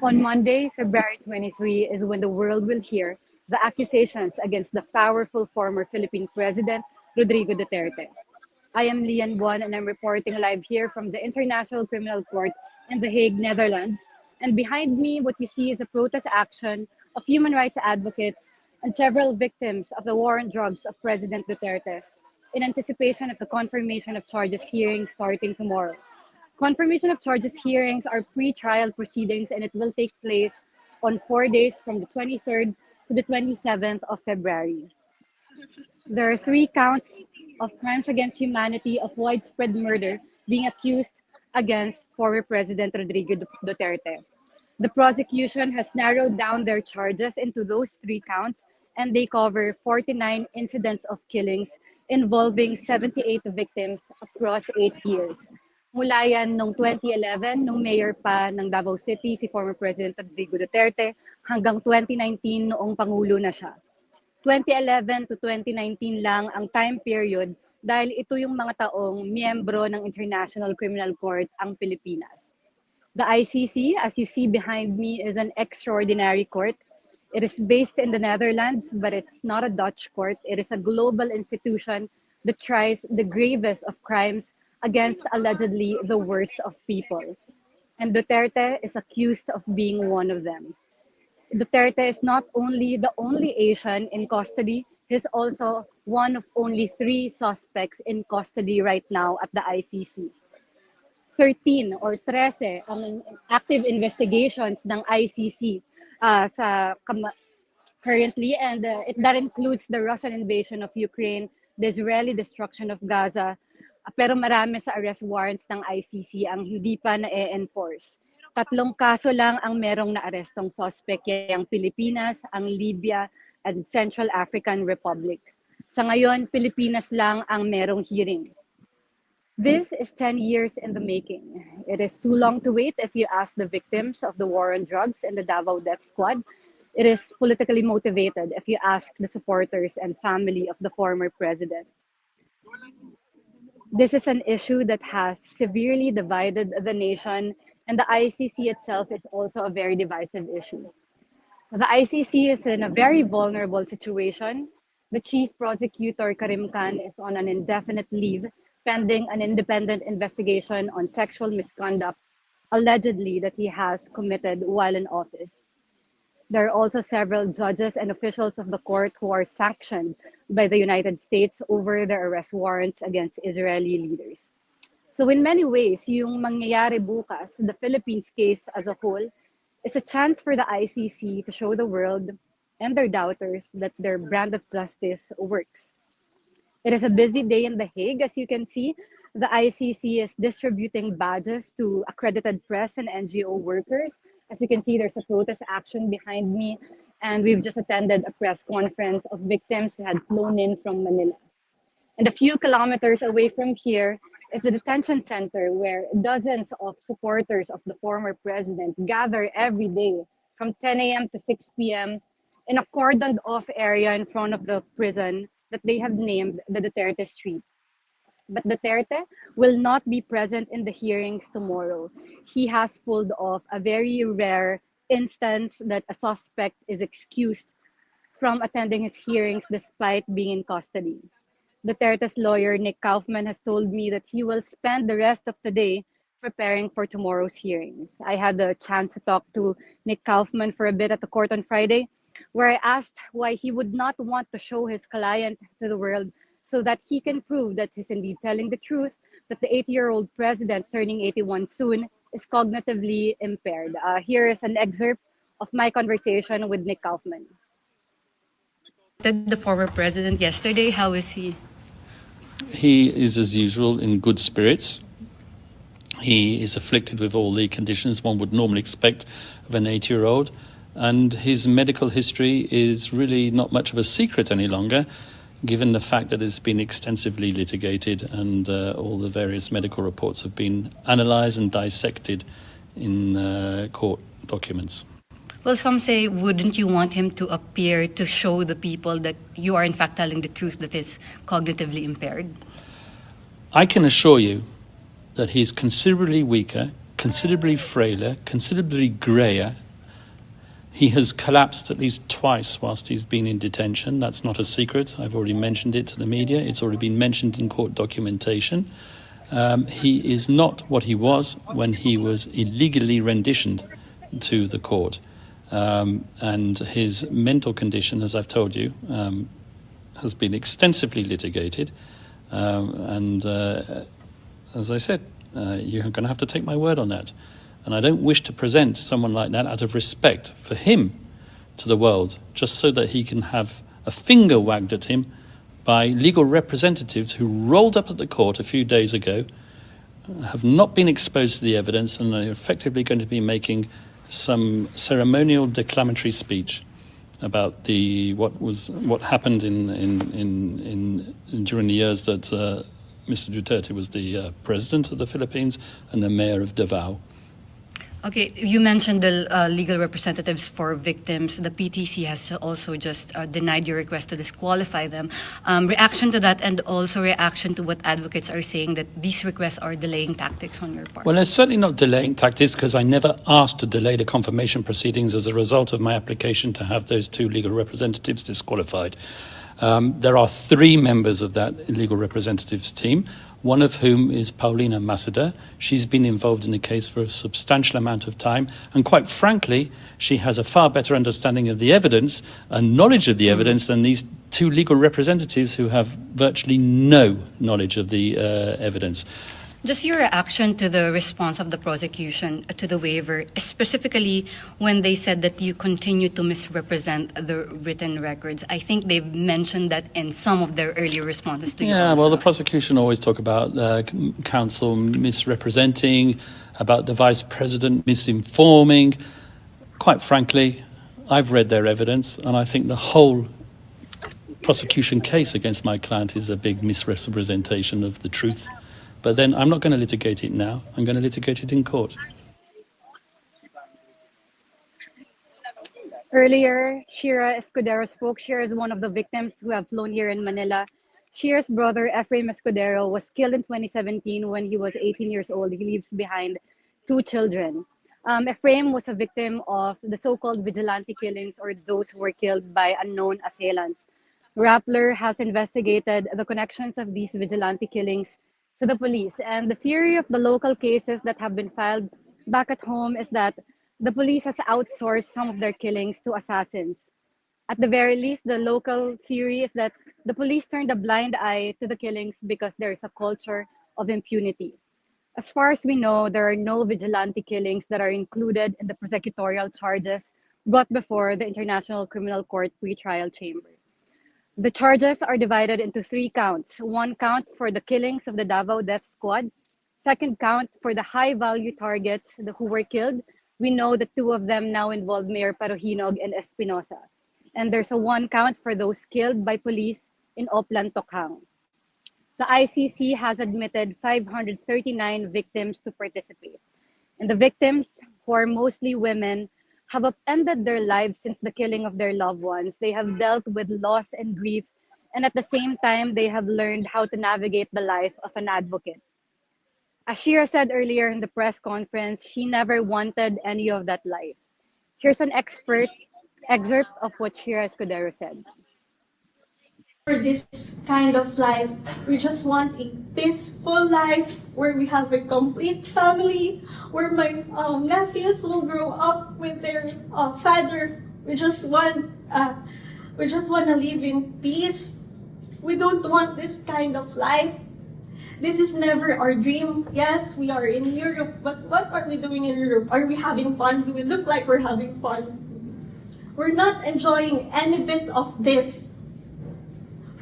On Monday, February 23, is when the world will hear the accusations against the powerful former Philippine President, Rodrigo Duterte. I am Lian Buan and I'm reporting live here from the International Criminal Court in The Hague, Netherlands. And behind me, what you see is a protest action of human rights advocates and several victims of the war on drugs of President Duterte in anticipation of the confirmation of charges hearing starting tomorrow. Confirmation of charges hearings are pre-trial proceedings and it will take place on 4 days from the 23rd to the 27th of February. There are 3 counts of crimes against humanity of widespread murder being accused against former President Rodrigo Duterte. The prosecution has narrowed down their charges into those 3 counts and they cover 49 incidents of killings involving 78 victims across 8 years. Mula yan noong 2011, nung mayor pa ng Davao City si former President Rodrigo Duterte hanggang 2019 noong Pangulo na siya. 2011 to 2019 lang ang time period dahil ito yung mga taong miyembro ng International Criminal Court ang Pilipinas. The ICC, as you see behind me, is an extraordinary court. It is based in the Netherlands, but it's not a Dutch court. It is a global institution that tries the gravest of crimes against allegedly the worst of people. And Duterte is accused of being one of them. Duterte is not only the only Asian in custody, he's also one of only 3 suspects in custody right now at the ICC. 13 or 13 ang active investigations ng ICC currently, and that includes the Russian invasion of Ukraine, the Israeli destruction of Gaza, pero marami sa arrest warrants ng ICC ang hindi pa na-enforce. 3 kaso lang ang merong na-arestong suspect, yung Pilipinas, ang Libya, and Central African Republic. Sa ngayon, Pilipinas lang ang merong hearing. This is 10 years in the making. It is too long to wait if you ask the victims of the war on drugs and the Davao Death Squad. It is politically motivated if you ask the supporters and family of the former president. This is an issue that has severely divided the nation, and the ICC itself is also a very divisive issue. The ICC is in a very vulnerable situation. The chief prosecutor, Karim Khan, is on an indefinite leave pending an independent investigation on sexual misconduct allegedly that he has committed while in office. There are also several judges and officials of the court who are sanctioned by the United States over their arrest warrants against Israeli leaders. So in many ways, yung mangyayari bukas, the Philippines case as a whole, is a chance for the ICC to show the world and their doubters that their brand of justice works. It is a busy day in The Hague. As you can see, the ICC is distributing badges to accredited press and NGO workers. As you can see, there's a protest action behind me, and we've just attended a press conference of victims who had flown in from Manila. And a few kilometers away from here is the detention center where dozens of supporters of the former president gather every day from 10 a.m. to 6 p.m. in a cordoned off area in front of the prison that they have named the Duterte Street. But Duterte will not be present in the hearings tomorrow. He has pulled off a very rare instance that a suspect is excused from attending his hearings despite being in custody. Duterte's lawyer, Nick Kaufman, has told me that he will spend the rest of the day preparing for tomorrow's hearings. I had the chance to talk to Nick Kaufman for a bit at the court on Friday, where I asked why he would not want to show his client to the world so that he can prove that he's indeed telling the truth, that the 80-year-old president turning 81 soon is cognitively impaired. Here is an excerpt of my conversation with Nick Kaufman. The former president yesterday, how is he? He is, as usual, in good spirits. He is afflicted with all the conditions one would normally expect of an 80-year-old, and his medical history is really not much of a secret any longer, given the fact that it's been extensively litigated and all the various medical reports have been analysed and dissected in court documents. Well, some say, wouldn't you want him to appear to show the people that you are in fact telling the truth, that is cognitively impaired? I can assure you that he's considerably weaker, considerably frailer, considerably greyer He has collapsed at least twice whilst he's been in detention. That's not a secret. I've already mentioned it to the media. It's already been mentioned in court documentation. He is not what he was when he was illegally renditioned to the court. And his mental condition, as I've told you, has been extensively litigated. As I said, you're going to have to take my word on that. And I don't wish to present someone like that out of respect for him to the world, just so that he can have a finger wagged at him by legal representatives who rolled up at the court a few days ago, have not been exposed to the evidence, and are effectively going to be making some ceremonial declamatory speech about what happened during the years that Mr. Duterte was the president of the Philippines and the mayor of Davao. Okay, you mentioned the legal representatives for victims. The PTC has also just denied your request to disqualify them. Reaction to that, and also reaction to what advocates are saying that these requests are delaying tactics on your part? Well, they're certainly not delaying tactics, because I never asked to delay the confirmation proceedings as a result of my application to have those two legal representatives disqualified. There are 3 members of that legal representatives team, one of whom is Paulina Masada. She's been involved in the case for a substantial amount of time, and quite frankly, she has a far better understanding of the evidence and knowledge of the evidence than these 2 legal representatives who have virtually no knowledge of the evidence. Just your reaction to the response of the prosecution to the waiver, specifically when they said that you continue to misrepresent the written records. I think they've mentioned that in some of their earlier responses to you. Yeah, well, the prosecution always talk about counsel misrepresenting, about the vice president misinforming. Quite frankly, I've read their evidence, and I think the whole prosecution case against my client is a big misrepresentation of the truth. But then I'm not going to litigate it now. I'm going to litigate it in court. Earlier, Shira Escudero spoke. Shira is one of the victims who have flown here in Manila. Shira's brother, Ephraim Escudero, was killed in 2017 when he was 18 years old. He leaves behind 2 children. Ephraim was a victim of the so-called vigilante killings, or those who were killed by unknown assailants. Rappler has investigated the connections of these vigilante killings to the police, and the theory of the local cases that have been filed back at home is that the police has outsourced some of their killings to assassins. At the very least, the local theory is that the police turned a blind eye to the killings because there is a culture of impunity. As far as we know, there are no vigilante killings that are included in the prosecutorial charges brought before the International Criminal Court pretrial chamber. The charges are divided into 3 counts. 1 count for the killings of the Davao Death Squad. 2nd count for the high-value targets who were killed. We know that 2 of them now involve Mayor Parohinog and Espinosa. And there's a 1 count for those killed by police in Oplan, Tokhang. The ICC has admitted 539 victims to participate. And the victims, who are mostly women, have upended their lives since the killing of their loved ones. They have dealt with loss and grief, and at the same time, they have learned how to navigate the life of an advocate. As Shira said earlier in the press conference, she never wanted any of that life. Here's an excerpt of what Shira Escudero said. For this kind of life, we just want a peaceful life where we have a complete family, where my nephews will grow up with their father. We just want to live in peace. We don't want this kind of life. This is never our dream. Yes, we are in Europe, but what are we doing in Europe? Are we having fun? Do we look like we're having fun? We're not enjoying any bit of this.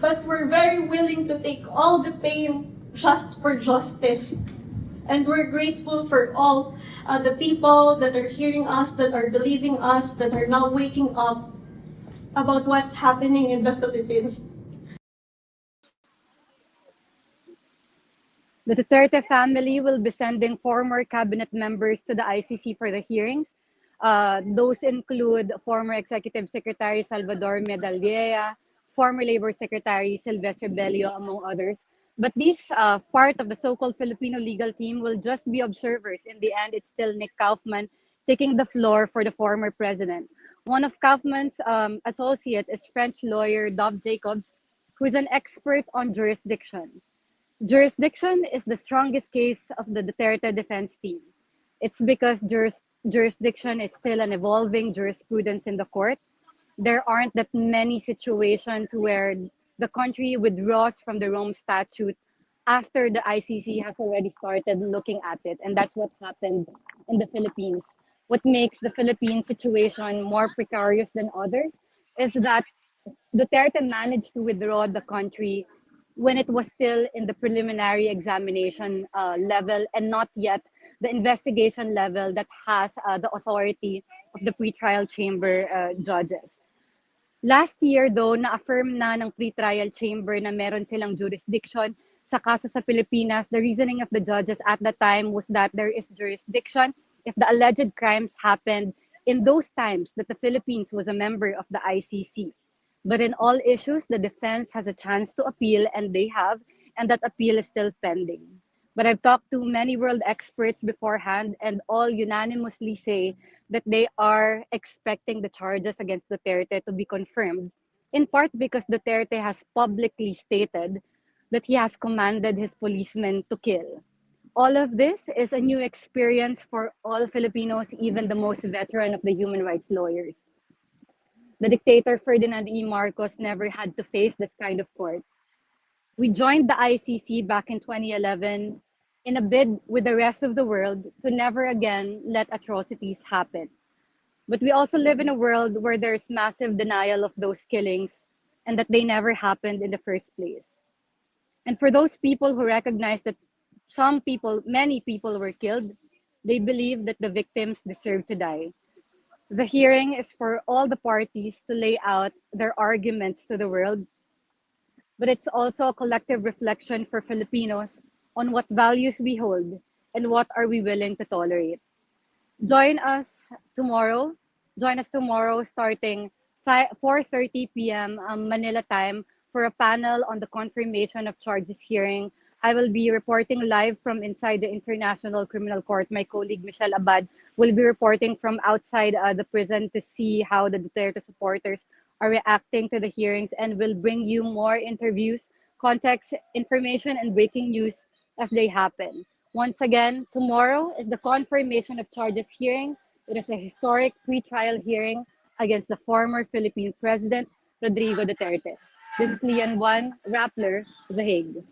But we're very willing to take all the pain just for justice. And we're grateful for all the people that are hearing us, that are believing us, that are now waking up about what's happening in the Philippines. The Duterte family will be sending former cabinet members to the ICC for the hearings. Those include former Executive Secretary Salvador Medallea, former Labor Secretary Silvestre Bellio, among others. But these part of the so-called Filipino legal team will just be observers. In the end, it's still Nick Kaufman taking the floor for the former president. One of Kaufman's associate is French lawyer Dov Jacobs, who is an expert on jurisdiction. Jurisdiction is the strongest case of the Duterte defense team. It's because jurisdiction is still an evolving jurisprudence in the court. There aren't that many situations where the country withdraws from the Rome Statute after the ICC has already started looking at it. And that's what happened in the Philippines. What makes the Philippine situation more precarious than others is that Duterte managed to withdraw the country when it was still in the preliminary examination level and not yet the investigation level that has the authority of the pretrial chamber judges. Last year, though, na-affirm na ng pretrial chamber na meron silang jurisdiction sa kaso sa Pilipinas. The reasoning of the judges at the time was that there is jurisdiction if the alleged crimes happened in those times that the Philippines was a member of the ICC. But in all issues, the defense has a chance to appeal, and they have, and that appeal is still pending. But I've talked to many world experts beforehand, and all unanimously say that they are expecting the charges against Duterte to be confirmed, in part because Duterte has publicly stated that he has commanded his policemen to kill. All of this is a new experience for all Filipinos, even the most veteran of the human rights lawyers. The dictator Ferdinand E. Marcos never had to face this kind of court. We joined the ICC back in 2011 in a bid with the rest of the world to never again let atrocities happen. But we also live in a world where there's massive denial of those killings and that they never happened in the first place. And for those people who recognize that many people were killed, they believe that the victims deserve to die. The hearing is for all the parties to lay out their arguments to the world, but it's also a collective reflection for Filipinos on what values we hold and what are we willing to tolerate. Join us tomorrow. Join us tomorrow starting 4:30 p.m. Manila time for a panel on the confirmation of charges hearing. I will be reporting live from inside the International Criminal Court. My colleague Michelle Abad will be reporting from outside the prison to see how the Duterte supporters are reacting to the hearings, and will bring you more interviews, context information, and breaking news as they happen. Once again, tomorrow is the confirmation of charges hearing. It is a historic pre-trial hearing against the former Philippine President, Rodrigo Duterte. This is Lian Buan, Rappler, The Hague.